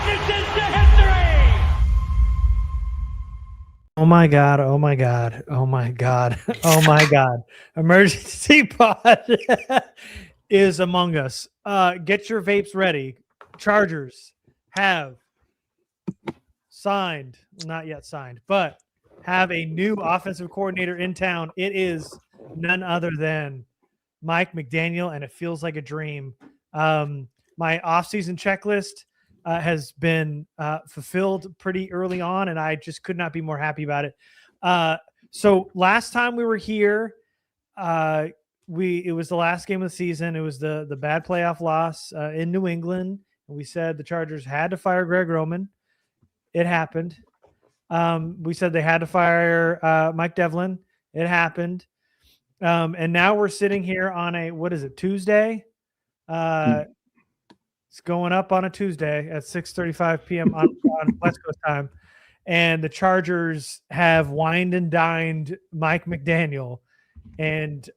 witnesses to history. Oh my God. Oh my God. Oh my God. Oh my God. Emergency pod is among us. Get your vapes ready. Chargers have signed, not yet signed, but have a new offensive coordinator in town. It is none other than Mike McDaniel, and it feels like a dream. My offseason checklist has been fulfilled pretty early on, and I just could not be more happy about it. So last time we were here, it was the last game of the season. It was the bad playoff loss in New England. And we said the Chargers had to fire Greg Roman. It happened. We said they had to fire Mike Devlin. It happened. And now we're sitting here on Tuesday? It's going up on a Tuesday at 6:35 p.m. on West Coast time. And the Chargers have wined and dined Mike McDaniel, and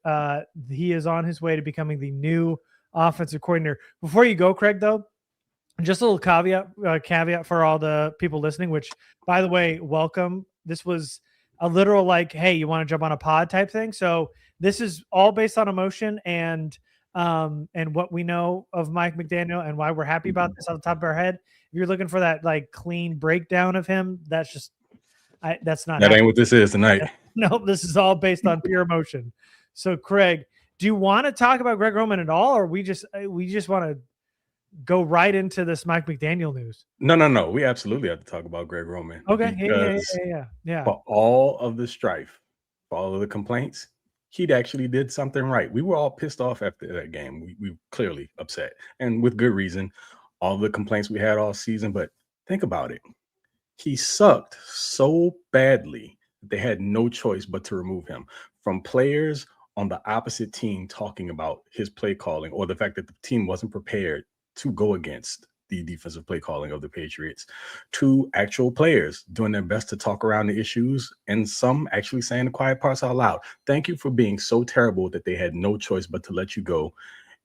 he is on his way to becoming the new offensive coordinator. Before you go, Craig, though, just a little caveat for all the people listening, which, by the way, welcome. This was a literal hey, you want to jump on a pod type thing. So this is all based on emotion and what we know of Mike McDaniel and why we're happy about this on the top of our head. If you're looking for that clean breakdown of him, that's not that happening. ain't what this is tonight. No, this is all based on pure emotion. So, Craig, do you want to talk about Greg Roman at all, or we just want to go right into this Mike McDaniel news? No. We absolutely have to talk about Greg Roman. Okay. Yeah. For all of the strife, for all of the complaints, he actually did something right. We were all pissed off after that game. We clearly upset, and with good reason. All the complaints we had all season, but think about it. He sucked so badly that they had no choice but to remove him. From players on the opposite team talking about his play calling or the fact that the team wasn't prepared to go against the defensive play calling of the Patriots, to actual players doing their best to talk around the issues and some actually saying the quiet parts out loud. Thank you for being so terrible that they had no choice but to let you go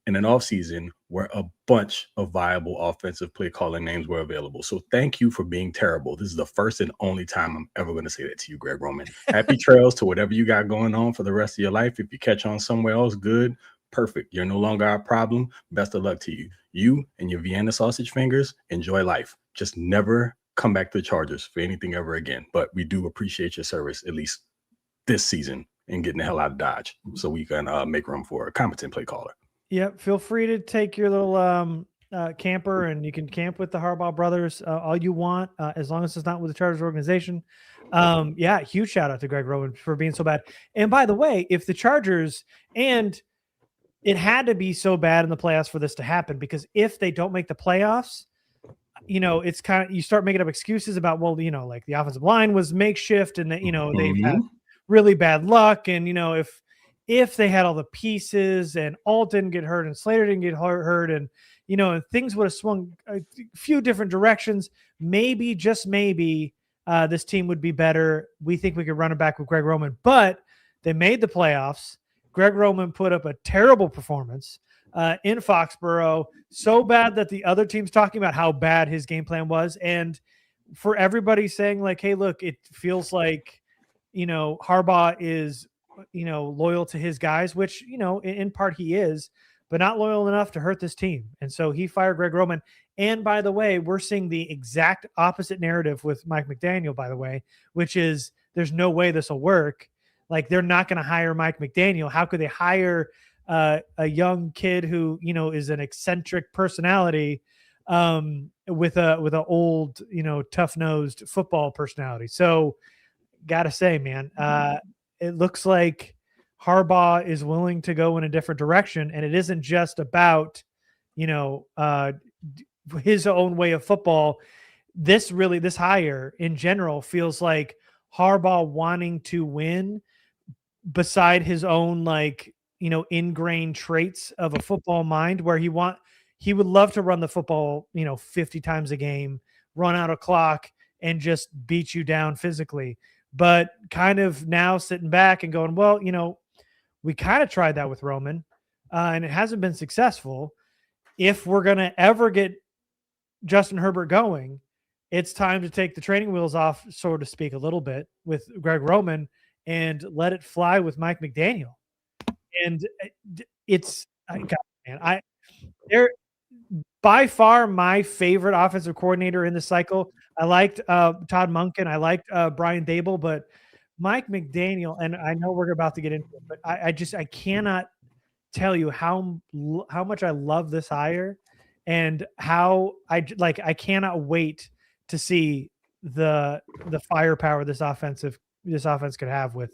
in an offseason where a bunch of viable offensive play calling names were available. So thank you for being terrible. This is the first and only time I'm ever going to say that to you, Greg Roman. Happy trails to whatever you got going on for the rest of your life. If you catch on somewhere else, good, perfect. You're no longer our problem. Best of luck to you. You and your Vienna sausage fingers, enjoy life. Just never come back to the Chargers for anything ever again. But we do appreciate your service, at least this season, in getting the hell out of Dodge so we can make room for a competent play caller. Yep. Feel free to take your little camper, and you can camp with the Harbaugh brothers all you want, as long as it's not with the Chargers organization. Yeah, huge shout out to Greg Roman for being so bad. And by the way, if the Chargers, and it had to be so bad in the playoffs for this to happen, because if they don't make the playoffs, it's kind of, you start making up excuses about, well, the offensive line was makeshift and that, they've had really bad luck. And, if they had all the pieces and Alt didn't get hurt and Slater didn't get hurt and, and things would have swung a few different directions, maybe, just maybe, this team would be better. We think we could run it back with Greg Roman, but they made the playoffs. Greg Roman put up a terrible performance in Foxborough, so bad that the other team's talking about how bad his game plan was. And for everybody saying hey, look, it feels like, Harbaugh is, loyal to his guys, which, in part he is, but not loyal enough to hurt this team. And so he fired Greg Roman. And by the way, we're seeing the exact opposite narrative with Mike McDaniel, by the way, which is there's no way this will work. They're not going to hire Mike McDaniel. How could they hire a young kid who, is an eccentric personality with a old, tough-nosed football personality? So got to say, man, it looks like Harbaugh is willing to go in a different direction, and it isn't just about, his own way of football. This hire in general feels like Harbaugh wanting to win beside his own, ingrained traits of a football mind, where he would love to run the football, 50 times a game, run out of clock, and just beat you down physically. But kind of now sitting back and going, well, we kind of tried that with Roman, and it hasn't been successful. If we're going to ever get Justin Herbert going, it's time to take the training wheels off, so to speak, a little bit with Greg Roman and let it fly with Mike McDaniel. And it's God, man, they're by far my favorite offensive coordinator in the cycle. I liked Todd Monken. I liked Brian Dable, but Mike McDaniel, and I know we're about to get into it, but I cannot tell you how much I love this hire and how I cannot wait to see the firepower this offense could have with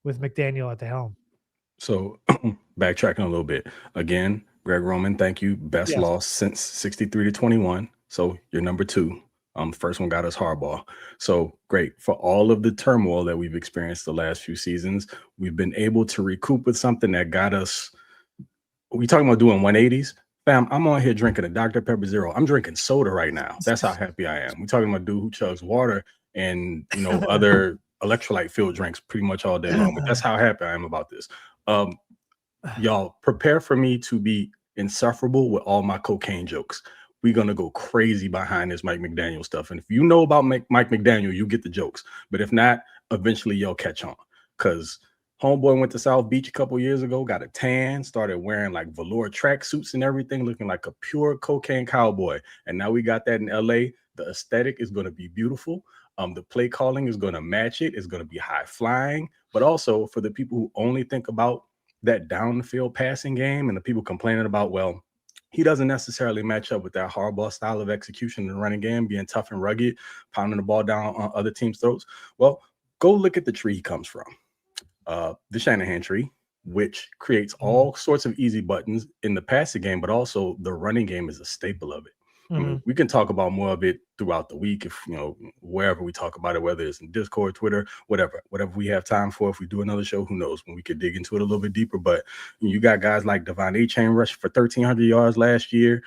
McDaniel at the helm. So backtracking a little bit again, Greg Roman, thank you. Best loss since 63-21. So you're number 2. First one got us Harbaugh. So great. For all of the turmoil that we've experienced the last few seasons, we've been able to recoup with something that got us. We talking about doing 180s? Fam, I'm on here drinking a Dr. Pepper Zero. I'm drinking soda right now. That's how happy I am. We talking about a dude who chugs water and other electrolyte filled drinks pretty much all day long. But that's how happy I am about this. Y'all prepare for me to be insufferable with all my cocaine jokes. We're going to go crazy behind this Mike McDaniel stuff. And if you know about Mike McDaniel, you get the jokes. But if not, eventually you'll catch on. Because homeboy went to South Beach a couple years ago, got a tan, started wearing like velour tracksuits and everything, looking like a pure cocaine cowboy. And now we got that in LA. The aesthetic is going to be beautiful. The play calling is going to match it. It's going to be high flying. But also for the people who only think about that down the field passing game and the people complaining about, well, he doesn't necessarily match up with that Harbaugh style of execution in the running game, being tough and rugged, pounding the ball down on other teams' throats. Well, go look at the tree he comes from. The Shanahan tree, which creates all sorts of easy buttons in the passing game, but also the running game is a staple of it. I mean, we can talk about more of it throughout the week if, wherever we talk about it, whether it's in Discord, Twitter, whatever we have time for. If we do another show, who knows when we could dig into it a little bit deeper. But you got guys like Devon Achane rushing for 1,300 yards last year.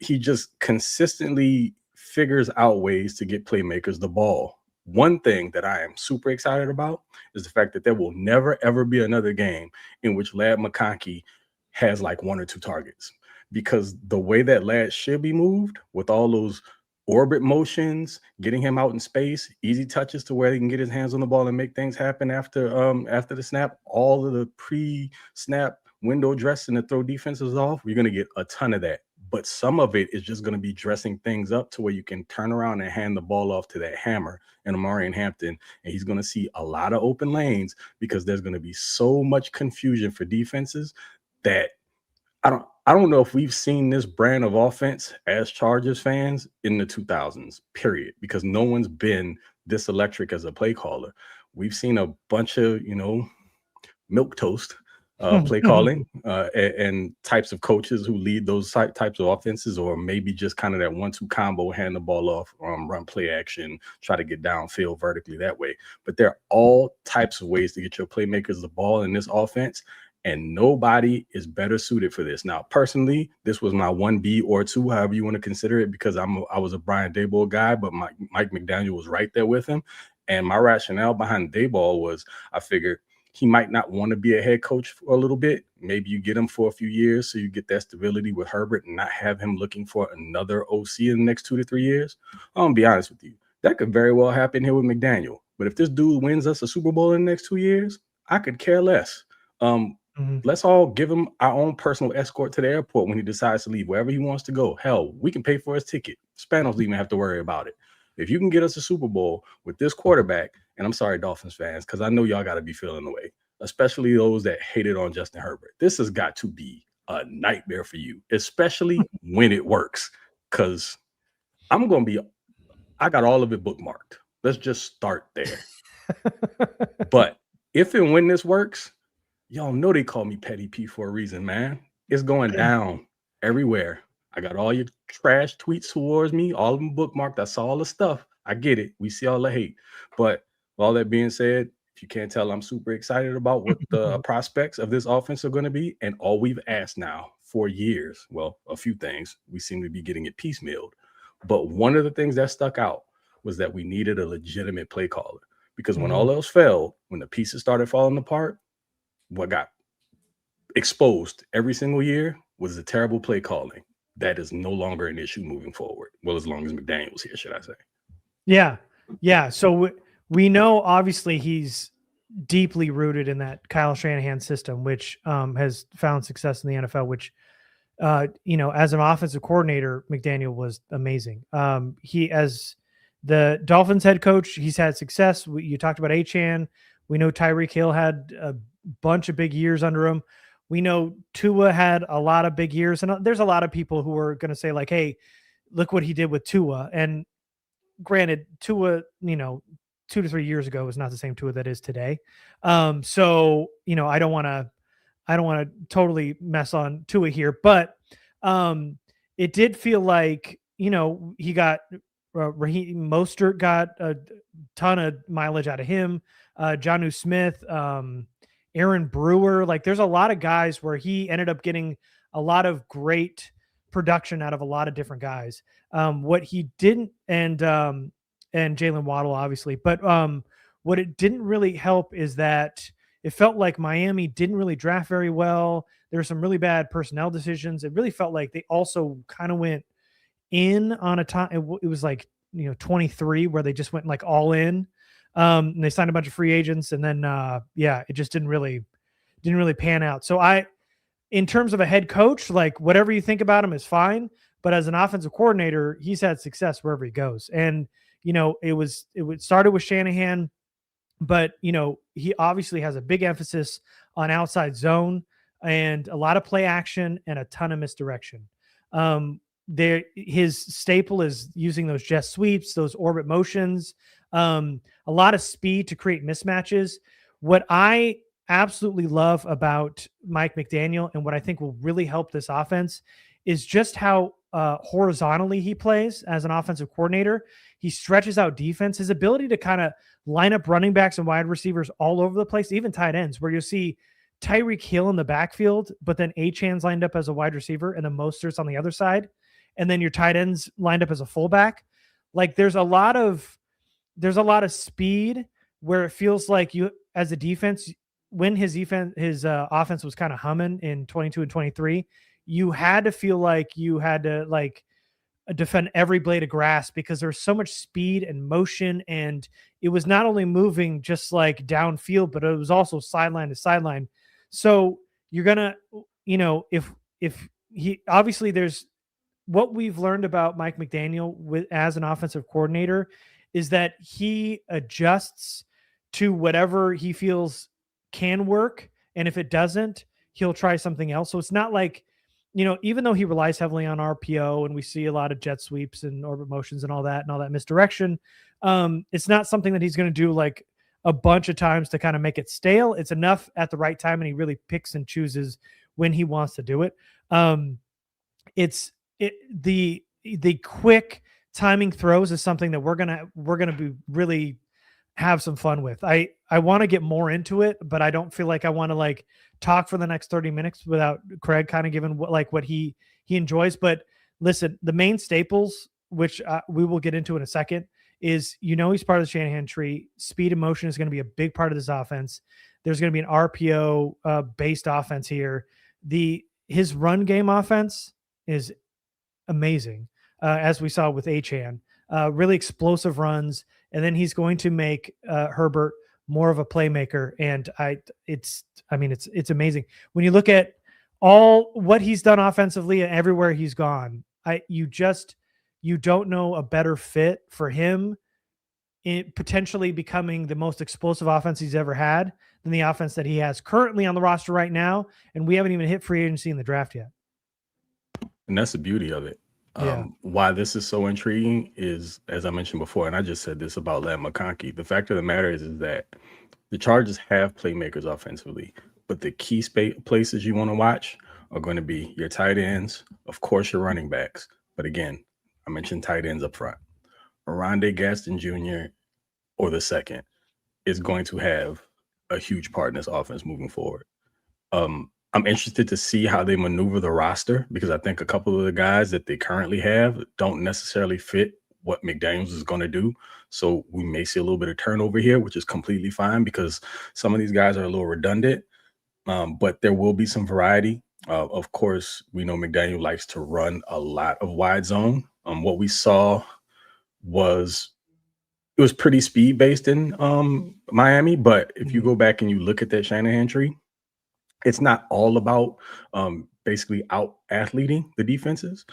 He just consistently figures out ways to get playmakers the ball. One thing that I am super excited about is the fact that there will never, ever be another game in which Ladd McConkey has like 1 or 2 targets. Because the way that Ladd should be moved with all those orbit motions, getting him out in space, easy touches to where he can get his hands on the ball and make things happen after the snap, all of the pre-snap window dressing to throw defenses off, you're going to get a ton of that. But some of it is just going to be dressing things up to where you can turn around and hand the ball off to that hammer and Amari and Hampton, and he's going to see a lot of open lanes because there's going to be so much confusion for defenses that I don't know if we've seen this brand of offense as Chargers fans in the 2000s, period, because no one's been this electric as a play caller. We've seen a bunch of, milquetoast play calling and types of coaches who lead those types of offenses, or maybe just kind of that 1-2 combo, hand the ball off, run play action, try to get downfield vertically that way. But there are all types of ways to get your playmakers the ball in this offense. And nobody is better suited for this. Now, personally, this was my 1B or 2, however you want to consider it, because I was a Brian Daboll guy, but Mike McDaniel was right there with him. And my rationale behind Daboll was I figured he might not want to be a head coach for a little bit. Maybe you get him for a few years so you get that stability with Herbert and not have him looking for another OC in the next 2 to 3 years. I'm going to be honest with you. That could very well happen here with McDaniel. But if this dude wins us a Super Bowl in the next 2 years, I could care less. Let's all give him our own personal escort to the airport when he decides to leave, wherever he wants to go. Hell, we can pay for his ticket. Spanos don't even have to worry about it. If you can get us a Super Bowl with this quarterback, and I'm sorry, Dolphins fans, because I know y'all got to be feeling the way, especially those that hated on Justin Herbert. This has got to be a nightmare for you, especially when it works, because I got all of it bookmarked. Let's just start there. But if and when this works, y'all know they call me Petty P for a reason, man. It's going down everywhere. I got all your trash tweets towards me, all of them bookmarked. I saw all the stuff. I get it. We see all the hate. But with all that being said, if you can't tell, I'm super excited about what the prospects of this offense are going to be. And all we've asked now for years, well, a few things, we seem to be getting it piecemealed. But one of the things that stuck out was that we needed a legitimate play caller. Because when all else failed, when the pieces started falling apart, what got exposed every single year was the terrible play calling. that is no longer an issue moving forward. Well, as long as McDaniel's here, should I say. Yeah. Yeah. So we know obviously he's deeply rooted in that Kyle Shanahan system, which has found success in the NFL, which, as an offensive coordinator, McDaniel was amazing. He, as the Dolphins head coach, he's had success. You talked about Achane. We know Tyreek Hill had a bunch of big years under him. We know Tua had a lot of big years. And there's a lot of people who are going to say like, hey, look what he did with Tua. And granted, Tua, 2 to 3 years ago was not the same Tua that is today. So, I don't want to totally mess on Tua here, but it did feel like, he got Raheem Mostert got a ton of mileage out of him. Jonnu Smith, Aaron Brewer, like there's a lot of guys where he ended up getting a lot of great production out of a lot of different guys. What he didn't, and Jalen Waddle, obviously, but what it didn't really help is that it felt like Miami didn't really draft very well. There were some really bad personnel decisions. It really felt like they also kind of went in on a time. It was like, 23 where they just went like all in. And they signed a bunch of free agents, and then it just didn't really pan out. So in terms of a head coach, like whatever you think about him is fine, but as an offensive coordinator, he's had success wherever he goes. And it started with Shanahan, but he obviously has a big emphasis on outside zone and a lot of play action and a ton of misdirection. His staple is using those jet sweeps, those orbit motions, a lot of speed to create mismatches. What I absolutely love about Mike McDaniel and what I think will really help this offense is just how horizontally he plays as an offensive coordinator. He stretches out defense. His ability to kind of line up running backs and wide receivers all over the place, even tight ends, where you'll see Tyreek Hill in the backfield, but then Achane's lined up as a wide receiver and then Mostert's on the other side. And then your tight ends lined up as a fullback. Like there's a lot of speed where it feels like you, as a defense, when his offense was kind of humming in 22 and 23, you had to feel like you had to like defend every blade of grass because there's so much speed and motion. And it was not only moving just like downfield, but it was also sideline to sideline. So you're going to, if he, obviously there's what we've learned about Mike McDaniel as an offensive coordinator is that he adjusts to whatever he feels can work. And if it doesn't, he'll try something else. So it's not like, even though he relies heavily on RPO and we see a lot of jet sweeps and orbit motions and all that misdirection, it's not something that he's going to do like a bunch of times to kind of make it stale. It's enough at the right time. And he really picks and chooses when he wants to do it. The quick timing throws is something that we're gonna be really have some fun with. I want to get more into it, but I don't feel like I want to like talk for the next 30 minutes without Craig kind of giving what he enjoys. But listen, the main staples, which we will get into in a second, is he's part of the Shanahan tree. Speed and motion is going to be a big part of this offense. There's going to be an RPO based offense here. His run game offense is amazing, as we saw with Achane. Really explosive runs, and then he's going to make Herbert more of a playmaker. And it's amazing when you look at all what he's done offensively and everywhere he's gone. You don't know a better fit for him in potentially becoming the most explosive offense he's ever had than the offense that he has currently on the roster right now. And we haven't even hit free agency in the draft yet. And that's the beauty of it. Why this is so intriguing is, as I mentioned before, and I just said this about Lam McConkey, the fact of the matter is that the Chargers have playmakers offensively, but the key places you want to watch are going to be your tight ends, of course, your running backs. But again, I mentioned tight ends up front. Oronde Gaston Jr. or the second is going to have a huge part in this offense moving forward. I'm interested to see how they maneuver the roster because I think a couple of the guys that they currently have don't necessarily fit what McDaniels is going to do. So we may see a little bit of turnover here, which is completely fine because some of these guys are a little redundant, but there will be some variety. Of course, we know McDaniel likes to run a lot of wide zone. What we saw was it was pretty speed based in Miami, but if you go back and you look at that Shanahan tree, it's not all about basically out athleting the defenses.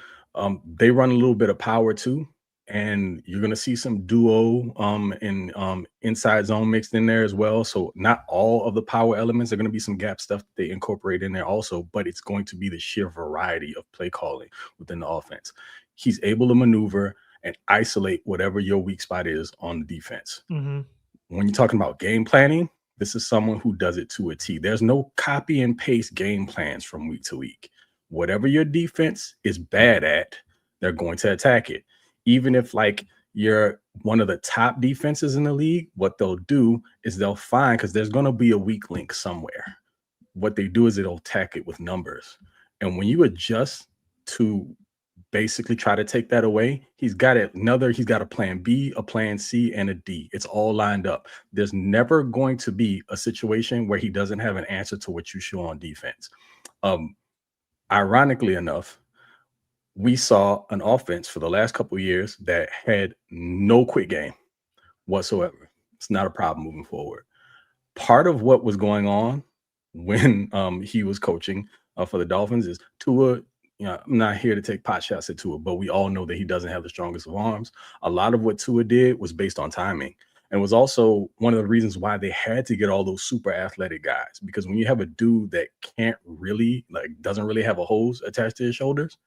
They run a little bit of power too, and you're going to see some duo and inside zone mixed in there as well. So not all of the power elements are going to be some gap stuff that they incorporate in there also, but it's going to be the sheer variety of play calling within the offense. He's able to maneuver and isolate whatever your weak spot is on the defense. Mm-hmm. When you're talking about game planning, this is someone who does it to a T. There's no copy and paste game plans from week to week. Whatever your defense is bad at, they're going to attack it. Even if like you're one of the top defenses in the league, what they'll do is they'll find, because there's going to be a weak link somewhere. What they do is they'll attack it with numbers. And when you adjust to basically try to take that away, he's got a plan B, a plan C, and a D. It's all lined up. There's never going to be a situation where he doesn't have an answer to what you show on defense. Ironically enough, we saw an offense for the last couple of years that had no quick game whatsoever. It's not a problem moving forward. Part of what was going on when he was coaching for the Dolphins is Tua. I'm not here to take pot shots at Tua, but we all know that he doesn't have the strongest of arms. A lot of what Tua did was based on timing, and was also one of the reasons why they had to get all those super athletic guys. Because when you have a dude that doesn't really have a hose attached to his shoulders,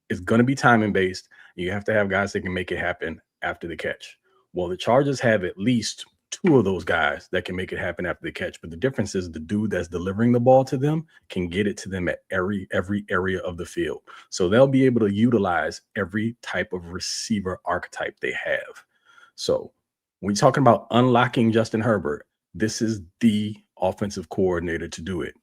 it's going to be timing based. You have to have guys that can make it happen after the catch. Well, the Chargers have at least two of those guys that can make it happen after the catch. But the difference is the dude that's delivering the ball to them can get it to them at every area of the field. So they'll be able to utilize every type of receiver archetype they have. So when you're talking about unlocking Justin Herbert, this is the offensive coordinator to do it.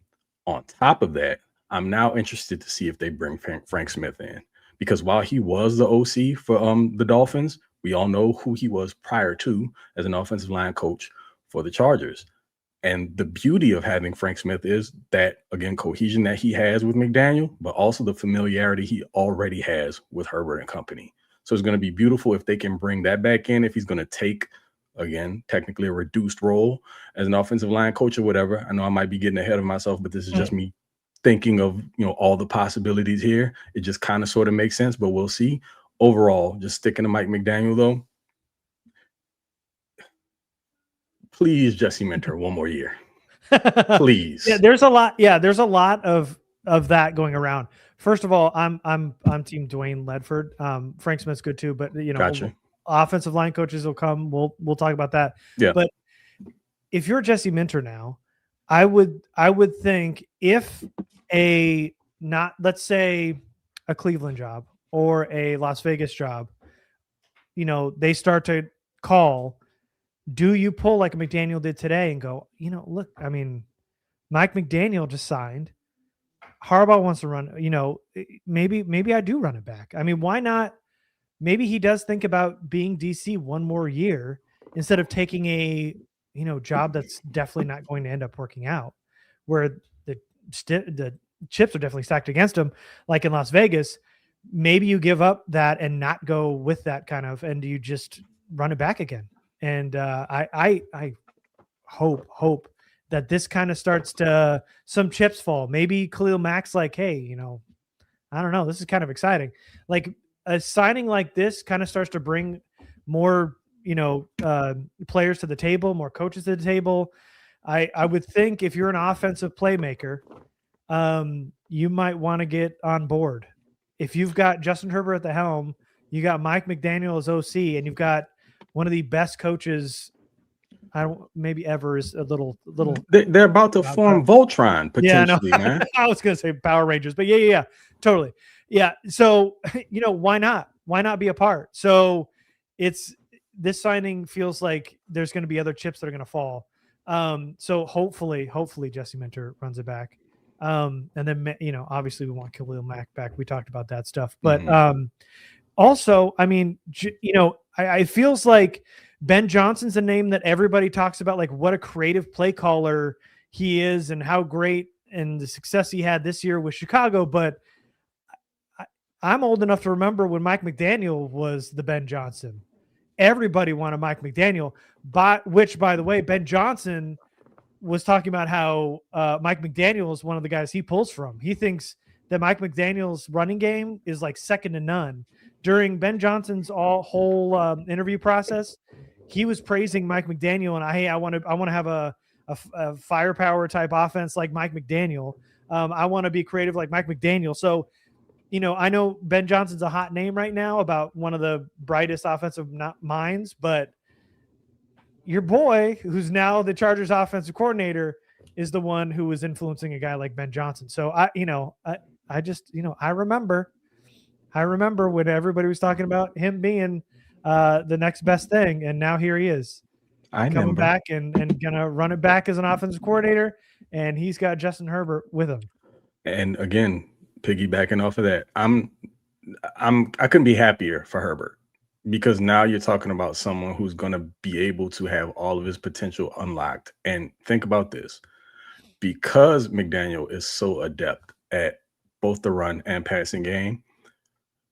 On top of that, I'm now interested to see if they bring Frank Smith in, because while he was the OC for the Dolphins, we all know who he was prior to as an offensive line coach for the Chargers. And the beauty of having Frank Smith is that, again, cohesion that he has with McDaniel, but also the familiarity he already has with Herbert and company. So it's going to be beautiful if they can bring that back in, if he's going to take, again, technically a reduced role as an offensive line coach or whatever. I know I might be getting ahead of myself, but this is just me thinking of, all the possibilities here. It just kind of sort of makes sense, but we'll see. Overall, just sticking to Mike McDaniel, though, please, Jesse Minter, one more year. Please. Yeah, there's a lot. Yeah, there's a lot of that going around. First of all, I'm team Dwayne Ledford. Frank Smith's good too, but Gotcha. Offensive line coaches will come. We'll talk about that. Yeah. But if you're Jesse Minter now, I would think if let's say a Cleveland job or a Las Vegas job, they start to call, do you pull like McDaniel did today and go, look, I mean, Mike McDaniel just signed. Harbaugh wants to run, maybe I do run it back. I mean, why not? Maybe he does think about being DC one more year instead of taking a, job that's definitely not going to end up working out, where the chips are definitely stacked against him, like in Las Vegas. Maybe you give up that and not go with that kind of, and you just run it back again. And I hope that this kind of starts to some chips fall. Maybe Khalil Mack's like, hey, I don't know, this is kind of exciting. Like a signing like this kind of starts to bring more, players to the table, more coaches to the table. I would think if you're an offensive playmaker, you might want to get on board. If you've got Justin Herbert at the helm, you got Mike McDaniel as OC, and you've got one of the best coaches. Maybe ever is a little. They're about to form Voltron potentially, man. I was going to say Power Rangers, but yeah, totally. Yeah. So, why not? Why not be a part? So this signing feels like there's going to be other chips that are going to fall. So hopefully Jesse Minter runs it back. And then, obviously we want Khalil Mack back. We talked about that stuff, but, also, I mean, it feels like Ben Johnson's a name that everybody talks about, like what a creative play caller he is and how great and the success he had this year with Chicago, but I'm old enough to remember when Mike McDaniel was the Ben Johnson. Everybody wanted Mike McDaniel, which, by the way, Ben Johnson was talking about how Mike McDaniel is one of the guys he pulls from. He thinks that Mike McDaniel's running game is like second to none. During Ben Johnson's whole interview process, he was praising Mike McDaniel, and I want to have a firepower type offense like Mike McDaniel. I want to be creative like Mike McDaniel. So, I know Ben Johnson's a hot name right now about one of the brightest offensive minds, but your boy, who's now the Chargers offensive coordinator, is the one who was influencing a guy like Ben Johnson. So I remember when everybody was talking about him being the next best thing, and now here he is coming back and gonna run it back as an offensive coordinator, and he's got Justin Herbert with him. And again, piggybacking off of that, I couldn't be happier for Herbert, because now you're talking about someone who's going to be able to have all of his potential unlocked. And think about this, because McDaniel is so adept at both the run and passing game,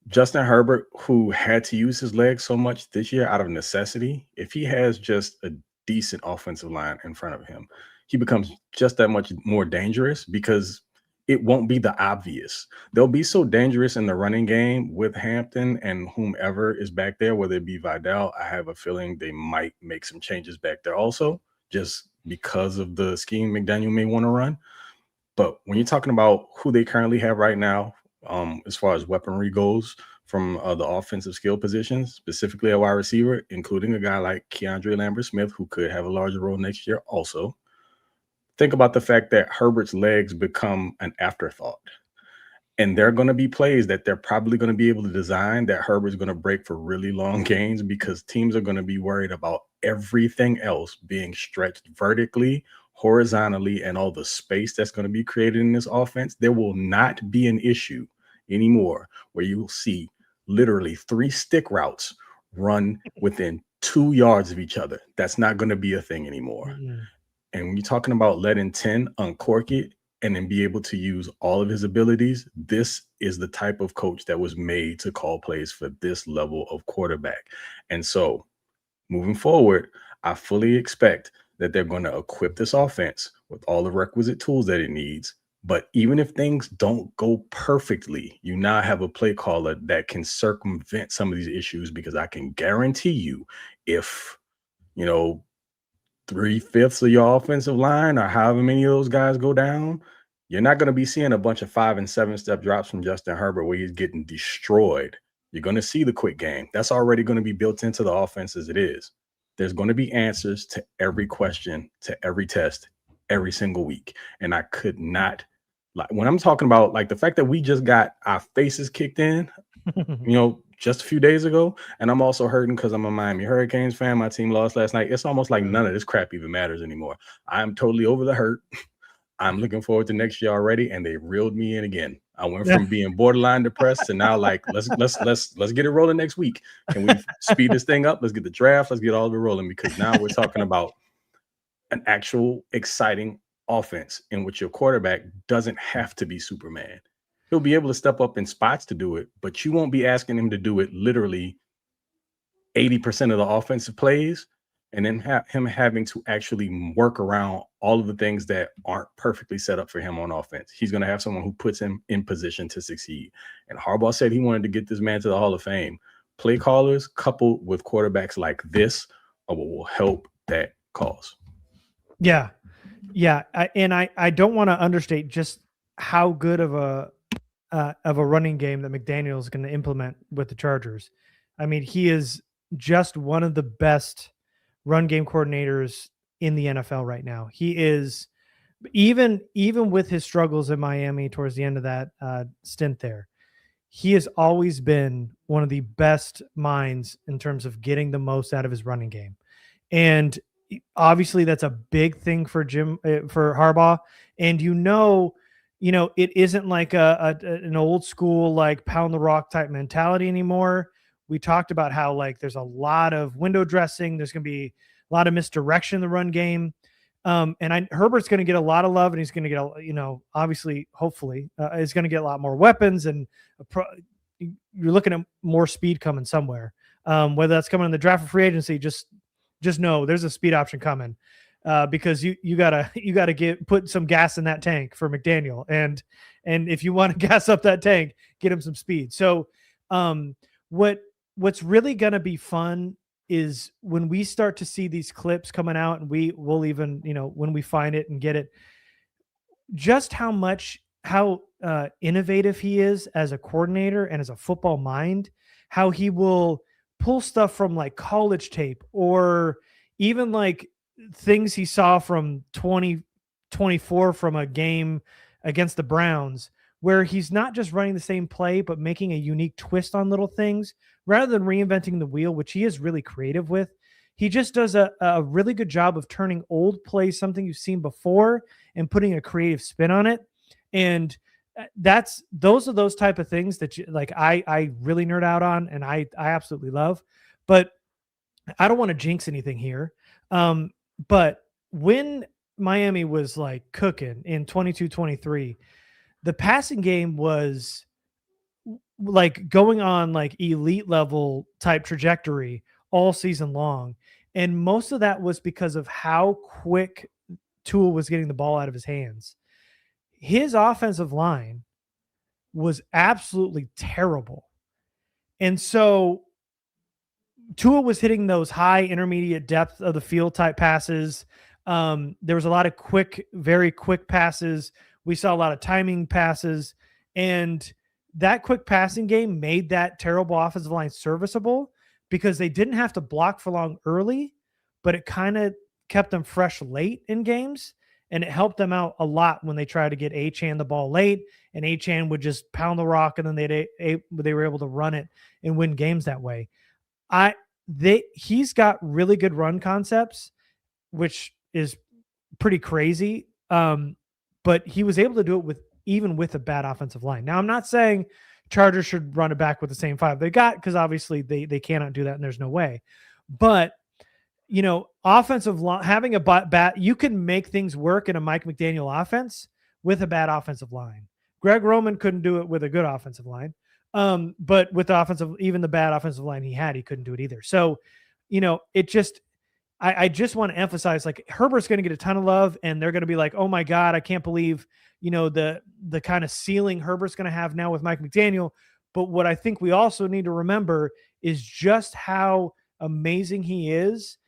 Justin Herbert, who had to use his legs so much this year out of necessity, if he has just a decent offensive line in front of him, he becomes just that much more dangerous, because it won't be the obvious. They'll be so dangerous in the running game with Hampton and whomever is back there, whether it be Vidal. I have a feeling they might make some changes back there also, just because of the scheme McDaniel may want to run. But when you're talking about who they currently have right now, as far as weaponry goes from the offensive skill positions, specifically a wide receiver, including a guy like Keandre Lambert-Smith, who could have a larger role next year also, think about the fact that Herbert's legs become an afterthought. And there are going to be plays that they're probably going to be able to design that Herbert's going to break for really long gains, because teams are going to be worried about everything else being stretched vertically, horizontally, and all the space that's going to be created in this offense. There will not be an issue anymore where you will see literally 3 stick routes run within 2 yards of each other. That's not going to be a thing anymore. Mm-hmm. And when you're talking about letting 10 uncork it and then be able to use all of his abilities, this is the type of coach that was made to call plays for this level of quarterback. And so moving forward, I fully expect that they're going to equip this offense with all the requisite tools that it needs. But even if things don't go perfectly, you now have a play caller that can circumvent some of these issues, because I can guarantee you, if, 3/5 of your offensive line or however many of those guys go down, you're not going to be seeing a bunch of 5 and 7 step drops from Justin Herbert where he's getting destroyed. You're going to see the quick game. That's already going to be built into the offense as it is. There's going to be answers to every question, to every test, every single week. And I could not, when I'm talking about the fact that we just got our faces kicked in, just a few days ago, and I'm also hurting because I'm a Miami Hurricanes fan. My team lost last night. It's almost like none of this crap even matters anymore. I'm totally over the hurt. I'm looking forward to next year already, and they reeled me in again. I went from being borderline depressed to now let's get it rolling next week. Can we speed this thing up? Let's get the draft. Let's get all of it rolling, because now we're talking about an actual exciting offense in which your quarterback doesn't have to be Superman. He'll be able to step up in spots to do it, but you won't be asking him to do it literally 80% of the offensive plays, and then him having to actually work around all of the things that aren't perfectly set up for him on offense. He's going to have someone who puts him in position to succeed. And Harbaugh said he wanted to get this man to the Hall of Fame. Play callers coupled with quarterbacks like this are what will help that cause. Yeah. I don't want to understate just how good of a running game that McDaniel is going to implement with the Chargers. I mean, he is just one of the best run game coordinators in the NFL right now. He is, even with his struggles in Miami towards the end of that stint there, he has always been one of the best minds in terms of getting the most out of his running game. And obviously that's a big thing for Harbaugh. And it isn't like an old school, pound the rock type mentality anymore. We talked about how there's a lot of window dressing. There's going to be a lot of misdirection in the run game. And Herbert's going to get a lot of love, and he's going to get, obviously, hopefully, is going to get a lot more weapons, and you're looking at more speed coming somewhere. Whether that's coming in the draft or free agency, just know there's a speed option coming, because you gotta put some gas in that tank for McDaniel, and if you want to gas up that tank, get him some speed. So, what's really going to be fun is when we start to see these clips coming out, and we'll even, when we find it and get it, just how innovative he is as a coordinator and as a football mind, how he will pull stuff from like college tape, or even like things he saw from 2024 from a game against the Browns, where he's not just running the same play, but making a unique twist on little things rather than reinventing the wheel, which he is really creative with. He just does a really good job of turning old plays, something you've seen before, and putting a creative spin on it. And those are those type of things that I really nerd out on, and I absolutely love. But I don't want to jinx anything here. But when Miami was like cooking in 22-23, the passing game was like going on like elite level type trajectory all season long. And most of that was because of how quick Tua was getting the ball out of his hands. His offensive line was absolutely terrible. And so Tua was hitting those high intermediate depth of the field type passes. There was a lot of very quick passes. We saw a lot of timing passes, and that quick passing game made that terrible offensive line serviceable because they didn't have to block for long early, but it kind of kept them fresh late in games, and it helped them out a lot when they tried to get Achane the ball late, and Achane would just pound the rock, and then they were able to run it and win games that way. He's got really good run concepts, which is pretty crazy. But he was able to do it even with a bad offensive line. Now, I'm not saying Chargers should run it back with the same five they got, because obviously they cannot do that, and there's no way. But offensive line, having a bat, you can make things work in a Mike McDaniel offense with a bad offensive line. Greg Roman couldn't do it with a good offensive line. But with even the bad offensive line he couldn't do it either. So, I just want to emphasize, like, Herbert's going to get a ton of love, and they're going to be like, oh my God, I can't believe, the kind of ceiling Herbert's going to have now with Mike McDaniel. But what I think we also need to remember is just how amazing he is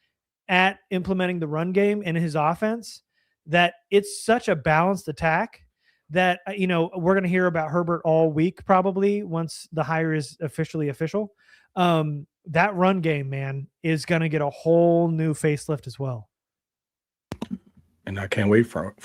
at implementing the run game in his offense, that it's such a balanced attack that, we're going to hear about Herbert all week, probably once the hire is officially official. That run game, man, is going to get a whole new facelift as well. And I can't wait for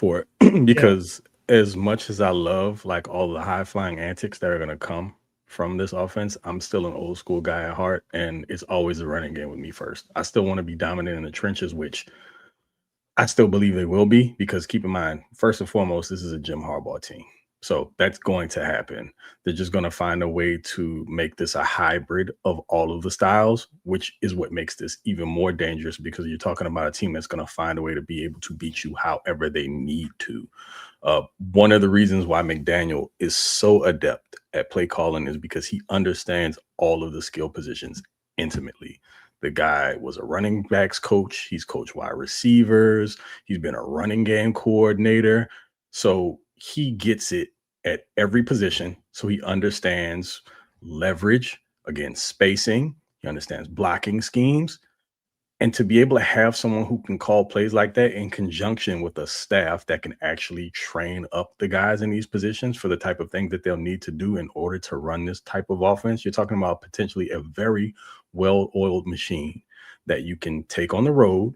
it because as much as I love like all the high flying antics that are going to come from this offense, I'm still an old school guy at heart, and it's always a running game with me first. I still want to be dominant in the trenches, which I still believe they will be, because keep in mind, first and foremost, this is a Jim Harbaugh team. So that's going to happen. They're just going to find a way to make this a hybrid of all of the styles, which is what makes this even more dangerous, because you're talking about a team that's going to find a way to be able to beat you however they need to. One of the reasons why McDaniel is so adept at play calling is because he understands all of the skill positions intimately. The guy was a running backs coach. He's coached wide receivers. He's been a running game coordinator. So he gets it at every position. So he understands leverage, again, spacing. He understands blocking schemes. And to be able to have someone who can call plays like that in conjunction with a staff that can actually train up the guys in these positions for the type of thing that they'll need to do in order to run this type of offense, you're talking about potentially a very well-oiled machine that you can take on the road,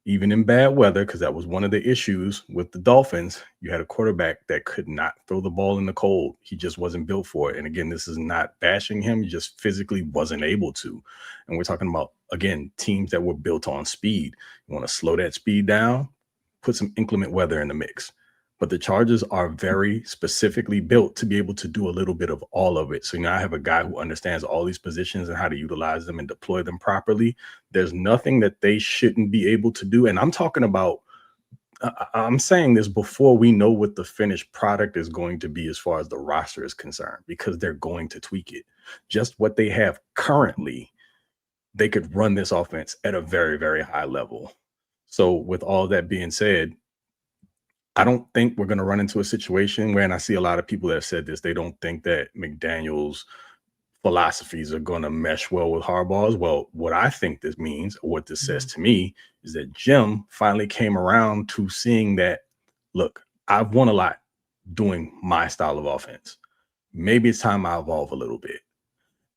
even in bad weather, because that was one of the issues with the Dolphins. You had a quarterback that could not throw the ball in the cold. He just wasn't built for it. And again, this is not bashing him. He just physically wasn't able to. And we're talking about, again, teams that were built on speed. You want to slow that speed down, put some inclement weather in the mix. But the Chargers are very specifically built to be able to do a little bit of all of it. So now I have a guy who understands all these positions and how to utilize them and deploy them properly. There's nothing that they shouldn't be able to do. And I'm talking about I'm saying this before we know what the finished product is going to be as far as the roster is concerned, because they're going to tweak it. Just what they have currently, they could run this offense at a very, very high level. So with all that being said, I don't think we're going to run into a situation where, and I see a lot of people that have said this, they don't think that McDaniel's philosophies are going to mesh well with Harbaugh's. Well, what I think this means, or what this says to me, is that Jim finally came around to seeing that, look, I've won a lot doing my style of offense. Maybe it's time I evolve a little bit.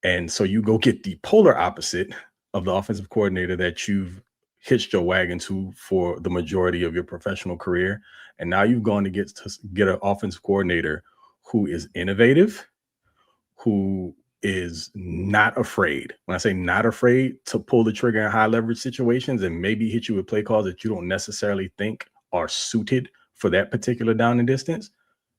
And so you go get the polar opposite of the offensive coordinator that you've hitched your wagon to for the majority of your professional career. And now you've gone to get an offensive coordinator who is innovative, who is not afraid. When I say not afraid to pull the trigger in high leverage situations and maybe hit you with play calls that you don't necessarily think are suited for that particular down and distance,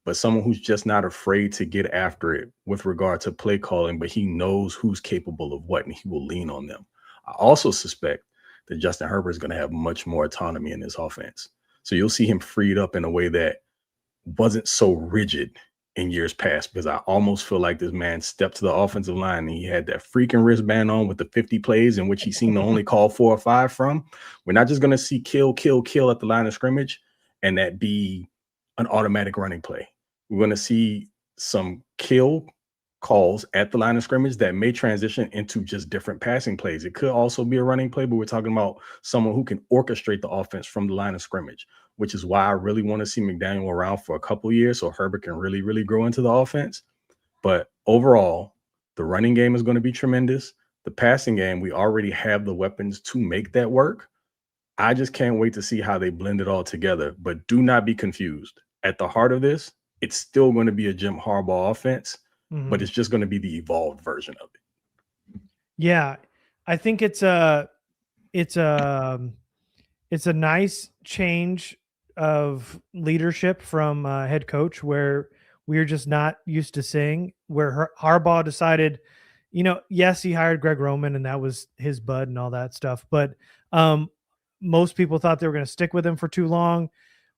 but someone who's just not afraid to get after it with regard to play calling, but he knows who's capable of what and he will lean on them. I also suspect that Justin Herbert is going to have much more autonomy in this offense. So you'll see him freed up in a way that wasn't so rigid in years past, because I almost feel like this man stepped to the offensive line and he had that freaking wristband on with the 50 plays in which he seemed to only call 4 or 5 from. We're not just going to see kill at the line of scrimmage and that be an automatic running play. We're going to see some kill calls at the line of scrimmage that may transition into just different passing plays. It could also be a running play, but we're talking about someone who can orchestrate the offense from the line of scrimmage, which is why I really want to see McDaniel around for a couple years so Herbert can really, really grow into the offense. But overall, the running game is going to be tremendous. The passing game, we already have the weapons to make that work. I just can't wait to see how they blend it all together. But do not be confused. At the heart of this, it's still going to be a Jim Harbaugh offense, but it's just going to be the evolved version of it. Yeah, I think it's a nice change of leadership from head coach, where we're just not used to seeing, where Harbaugh decided, yes, he hired Greg Roman and that was his bud and all that stuff, but most people thought they were going to stick with him for too long.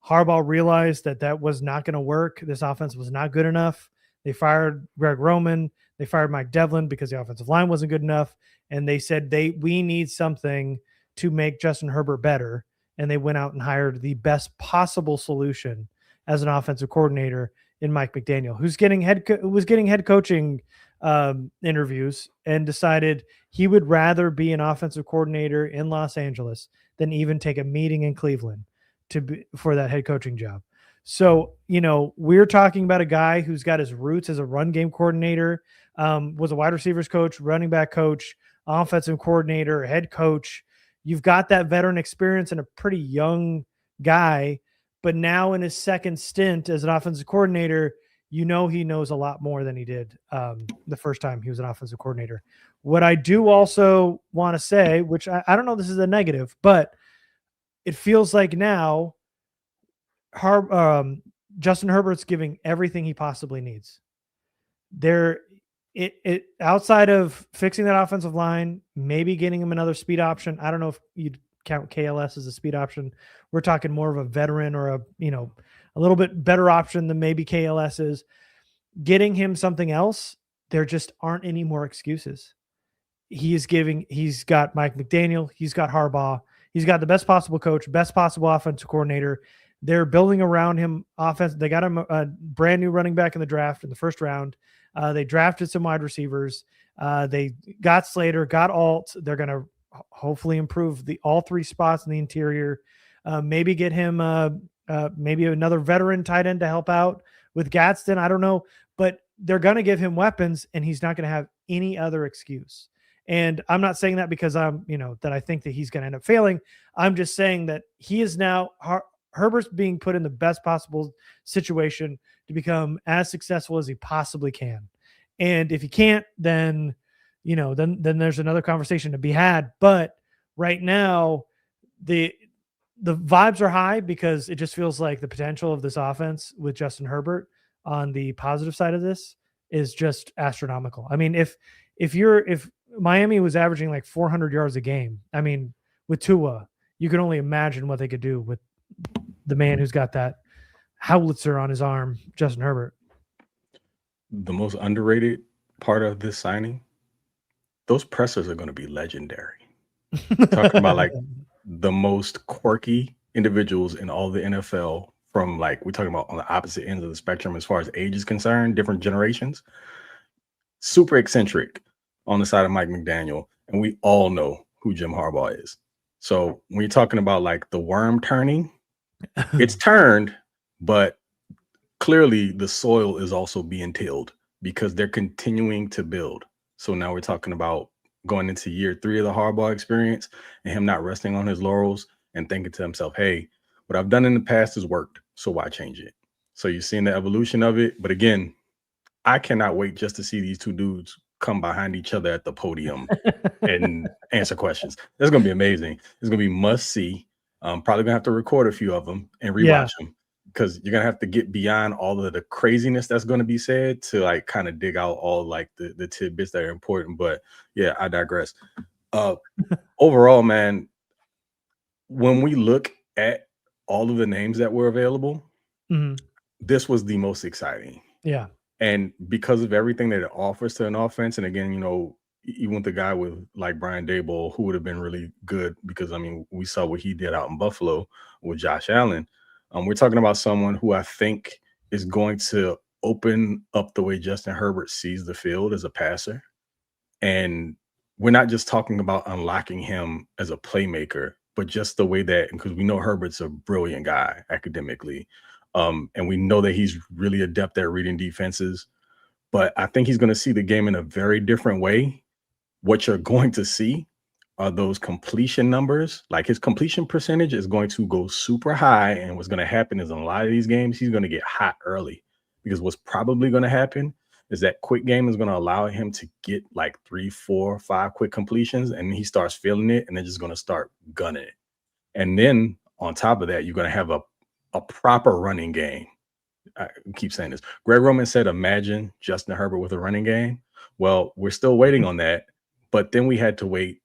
Harbaugh realized that was not going to work. This offense was not good enough. They fired Greg Roman. They fired Mike Devlin because the offensive line wasn't good enough. And they said, we need something to make Justin Herbert better. And they went out and hired the best possible solution as an offensive coordinator in Mike McDaniel, who's getting head coaching interviews, and decided he would rather be an offensive coordinator in Los Angeles than even take a meeting in Cleveland for that head coaching job. So, we're talking about a guy who's got his roots as a run game coordinator, was a wide receivers coach, running back coach, offensive coordinator, head coach. You've got that veteran experience and a pretty young guy, but now in his second stint as an offensive coordinator, he knows a lot more than he did the first time he was an offensive coordinator. What I do also want to say, which I don't know, this is a negative, but it feels like now Justin Herbert's giving everything he possibly needs. Outside of fixing that offensive line, maybe getting him another speed option. I don't know if you'd count KLS as a speed option. We're talking more of a veteran or a little bit better option than maybe KLS is. Getting him something else, there just aren't any more excuses. He's got Mike McDaniel, he's got Harbaugh, he's got the best possible coach, best possible offensive coordinator. They're building around him offense. They got him a brand new running back in the draft in the first round. They drafted some wide receivers. They got Slater, got Alt. They're going to hopefully improve all 3 spots in the interior. Maybe get him maybe another veteran tight end to help out with Gadsden. I don't know, but they're going to give him weapons, and he's not going to have any other excuse. And I'm not saying that because that I think that he's going to end up failing. I'm just saying that he is now Herbert's being put in the best possible situation to become as successful as he possibly can. And if he can't, then there's another conversation to be had. But right now, the vibes are high because it just feels like the potential of this offense with Justin Herbert on the positive side of this is just astronomical. I mean, if Miami was averaging like 400 yards a game, I mean, with Tua, you can only imagine what they could do with the man who's got that howitzer on his arm, Justin Herbert. The most underrated part of this signing, those pressers are going to be legendary. Talking about like the most quirky individuals in all the NFL from like, we're talking about on the opposite ends of the spectrum as far as age is concerned, different generations. Super eccentric on the side of Mike McDaniel. And we all know who Jim Harbaugh is. So when you're talking about like the worm turning, it's turned, but clearly the soil is also being tilled because they're continuing to build. So now we're talking about going into year 3 of the Harbaugh experience and him not resting on his laurels and thinking to himself, hey, what I've done in the past has worked, so why change it? So you're seeing the evolution of it. But again, I cannot wait just to see these two dudes come behind each other at the podium and answer questions. That's going to be amazing. It's going to be must see. Probably going to have to record a few of them and rewatch them, because you're going to have to get beyond all of the craziness that's going to be said to like kind of dig out all like the tidbits that are important. But yeah, I digress. Overall, man, when we look at all of the names that were available, this was the most exciting. Yeah. And because of everything that it offers to an offense, and again, you know, you want the guy with like Brian Daboll, who would have been really good because, I mean, we saw what he did out in Buffalo with Josh Allen. We're talking about someone who I think is going to open up the way Justin Herbert sees the field as a passer. And we're not just talking about unlocking him as a playmaker, but just the way that, because we know Herbert's a brilliant guy academically. And we know that he's really adept at reading defenses, but I think he's going to see the game in a very different way. What you're going to see are those completion numbers. Like his completion percentage is going to go super high. And what's going to happen is in a lot of these games, he's going to get hot early, because what's probably going to happen is that quick game is going to allow him to get like 3, 4, 5 quick completions. And he starts feeling it and then just going to start gunning it. And then on top of that, you're going to have a proper running game. I keep saying this. Greg Roman said, imagine Justin Herbert with a running game. Well, we're still waiting on that. But then we had to wait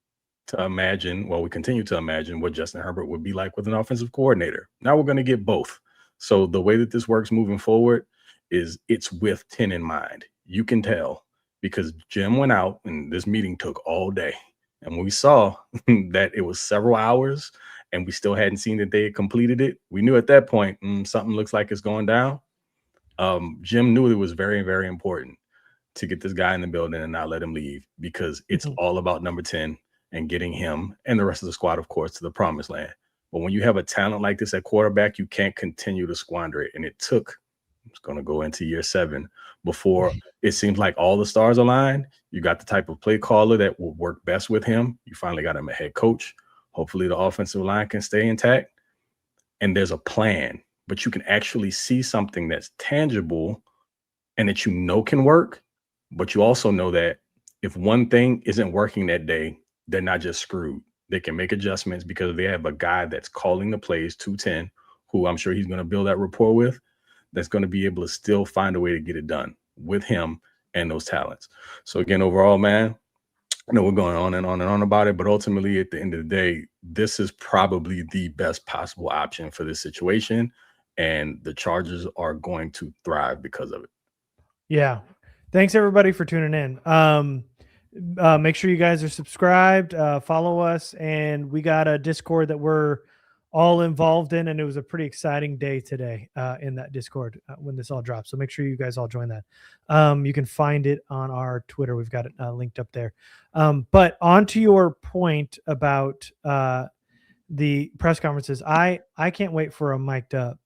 to imagine, well, we continue to imagine what Justin Herbert would be like with an offensive coordinator. Now we're going to get both. So the way that this works moving forward is it's with 10 in mind. You can tell because Jim went out and this meeting took all day. And when we saw that it was several hours and we still hadn't seen that they had completed it, we knew at that point, something looks like it's going down. Jim knew it was very, very important to get this guy in the building and not let him leave, because it's all about number 10 and getting him and the rest of the squad, of course, to the promised land. But when you have a talent like this at quarterback, you can't continue to squander it. And it took, it's going to go into year 7 before it seems like all the stars aligned. You got the type of play caller that will work best with him. You finally got him a head coach. Hopefully the offensive line can stay intact. And there's a plan, but you can actually see something that's tangible and that you know can work. But you also know that if one thing isn't working that day, they're not just screwed. They can make adjustments because they have a guy that's calling the plays, 210, who I'm sure he's going to build that rapport with, that's going to be able to still find a way to get it done with him and those talents. So again, overall, man, I know we're going on and on and on about it, but ultimately at the end of the day, this is probably the best possible option for this situation. And the Chargers are going to thrive because of it. Yeah. Thanks everybody for tuning in. Make sure you guys are subscribed, follow us, and we got a Discord that we're all involved in, and it was a pretty exciting day today in that Discord when this all drops. So make sure you guys all join that. You can find it on our Twitter. We've got it linked up there. But on to your point about the press conferences, I can't wait for a mic'd up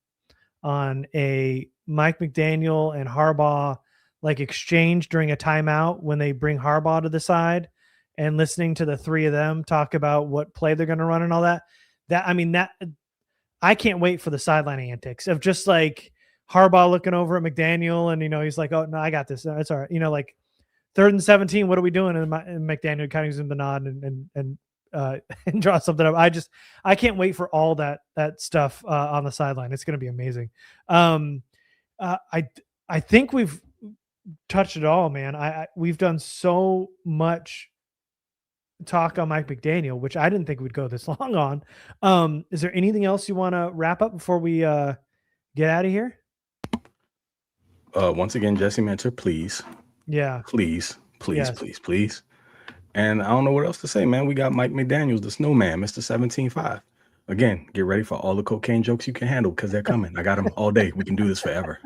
on a Mike McDaniel and Harbaugh like exchange during a timeout when they bring Harbaugh to the side and listening to the three of them talk about what play they're going to run and all that. I can't wait for the sideline antics of just like Harbaugh looking over at McDaniel and, he's like, oh no, I got this. It's all right. Like 3rd and 17, what are we doing? And McDaniel kind of gives him the nod and draw something up. I can't wait for all that stuff on the sideline. It's going to be amazing. I think we've touched it all, man. We've done so much talk on Mike McDaniel, which I didn't think we'd go this long on. Is there anything else you want to wrap up before we get out of here? Once again, Jesse Minter, please. Yeah. Please. Yes. Please. And I don't know what else to say, man. We got Mike McDaniels, the snowman, Mr. 17-5. Again, get ready for all the cocaine jokes you can handle because they're coming. I got them all day. We can do this forever.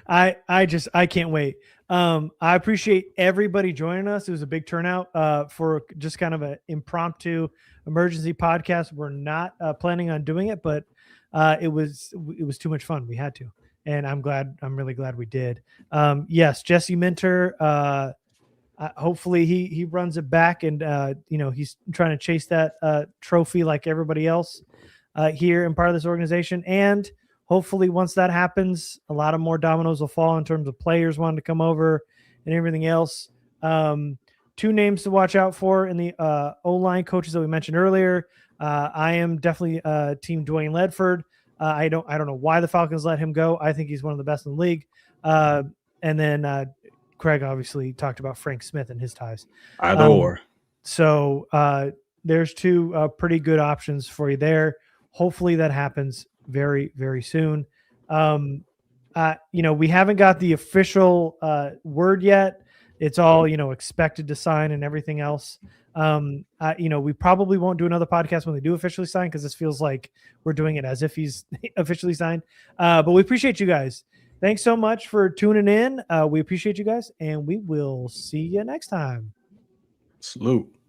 I can't wait. I appreciate everybody joining us. It was a big turnout for just kind of an impromptu emergency podcast. We're not planning on doing it, but it was too much fun. We had to, and I'm really glad we did. Yes, Jesse Minter. Hopefully he runs it back, and he's trying to chase that trophy like everybody else here and part of this organization. And hopefully once that happens, a lot of more dominoes will fall in terms of players wanting to come over and everything else. Two names to watch out for in the O-line coaches that we mentioned earlier. I am definitely team Dwayne Ledford. I don't know why the Falcons let him go. I think he's one of the best in the league. And then Craig obviously talked about Frank Smith and his ties. Either or. So there's two pretty good options for you there. Hopefully that happens very, very soon. We haven't got the official word yet. It's all, expected to sign and everything else. We probably won't do another podcast when they do officially sign, because this feels like we're doing it as if he's officially signed. But we appreciate you guys. Thanks so much for tuning in. We appreciate you guys, and we will see you next time. Salute.